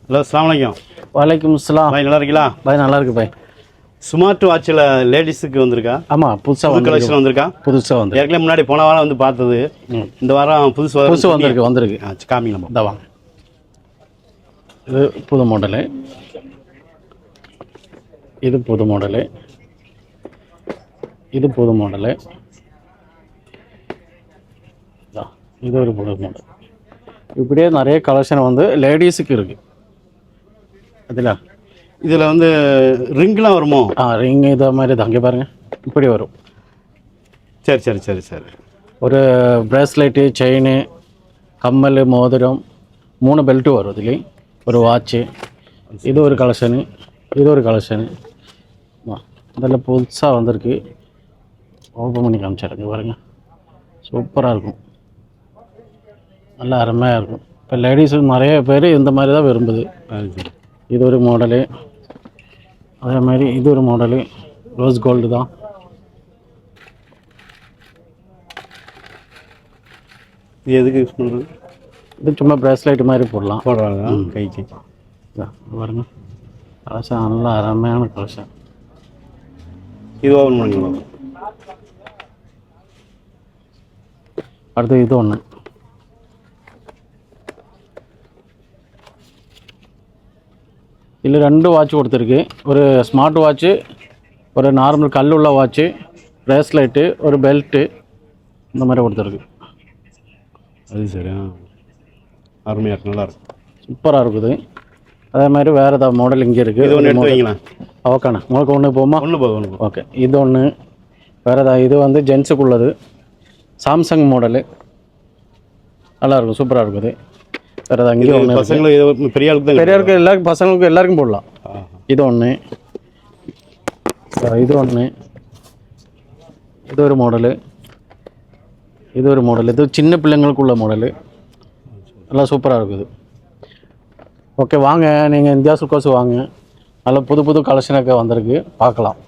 Hello அஸ்ஸலாமு அலைக்கும். வலைக்கும் அஸ்ஸலாம். பாய் நல்லா இருக்கீங்களா? பாய் நல்லா இருக்கு பாய். ஸ்மார்ட் வாட்சில் லேடிஸுக்கு வந்திருக்கா? ஆமாம், புதுசாக கலெக்ஷன் வந்திருக்கா? புதுசாக வந்து ஏற்கனவே முன்னாடி போன வாரம் வந்து பார்த்தது. இந்த வாரம் புதுசு வந்திருக்கு. காமிங்களா? இந்த வாங்க, இது புது மாடலு, இது புது மாடலு, இது புது மாடலு, இது ஒரு புது மாடல். இப்படியே நிறைய கலெக்ஷன் வந்து லேடிஸுக்கு இருக்குது. இதில் வந்து ரிங்லாம் வருமோ? ரிங் இதை மாதிரி தான். அங்கே பாருங்கள், இப்படி வரும். சரி சரி சரி சரி. ஒரு ப்ரேஸ்லெட்டு, செயினு, கம்மல், மோதிரம், 3 பெல்ட்டு வரும். இதுலேயும் ஒரு வாட்சு. இது ஒரு கலெக்ஷனு, இது ஒரு கலெக்ஷனு. இதில் புதுசாக வந்திருக்கு. ஓப்பன் பண்ணி காமிச்சிருக்கு பாருங்கள். சூப்பராக இருக்கும், நல்லா அருமையாக இருக்கும். இப்போ லேடிஸுக்கு நிறைய பேர் இந்த மாதிரி தான் விரும்புது. இது ஒரு மாடலு, அதே மாதிரி இது ஒரு மாடலு, ரோஸ் கோல்டு தான். இது எதுக்கு யூஸ் பண்ணுறது? இது சும்மா ப்ரேஸ்லைட் மாதிரி போடுறாங்க கைக்கு. பாருங்க, கலெக்ஷன் நல்லா அருமையான கலெக்ஷன். இது ஓப்பன் பண்ணிக்கலாம். அடுத்து இது ஒன்று, இதில் 2 வாட்ச் கொடுத்துருக்கு. ஒரு ஸ்மார்ட் வாட்ச்சு, ஒரு நார்மல் கல் உள்ள வாட்ச்சு, ப்ரேஸ்லைட்டு, ஒரு பெல்ட்டு, இந்த மாதிரி கொடுத்துருக்கு. அது சரி, அருமையாக இருக்கு, நல்லாயிருக்கும், சூப்பராக இருக்குது. அதே மாதிரி வேறு ஏதாவது மாடல் இங்கே இருக்குது. இது ஒன்று எடுத்து வைங்களேன். ஓகேண்ணா, உங்களுக்கு ஒன்று போமா? ஒன்று போதும். ஓகே, இது ஒன்று. வேறு ஏதாவது, இது வந்து ஜென்ஸுக்கு உள்ளது, சாம்சங் மாடலு, நல்லாயிருக்கும், சூப்பராக இருக்குது. வேறு ஏதாவது இங்கே ஒன்று, பசங்களுக்கு பெரிய ஆளுக்கு தான், பெரியாருக்கு எல்லாருக்கும், பசங்களுக்கு எல்லாருக்கும் போடலாம். இது ஒன்று, இது ஒன்று, இது ஒரு மாடலு, இது ஒரு மாடல். இது சின்ன பிள்ளைங்களுக்கு உள்ள மாடலு, நல்லா சூப்பராக இருக்குது. ஓகே, வாங்க, நீங்கள் இந்தியா சுல்கோஸ் வாங்க. நல்லா புது புது கலெக்ஷனாக வந்திருக்கு, பார்க்கலாம்.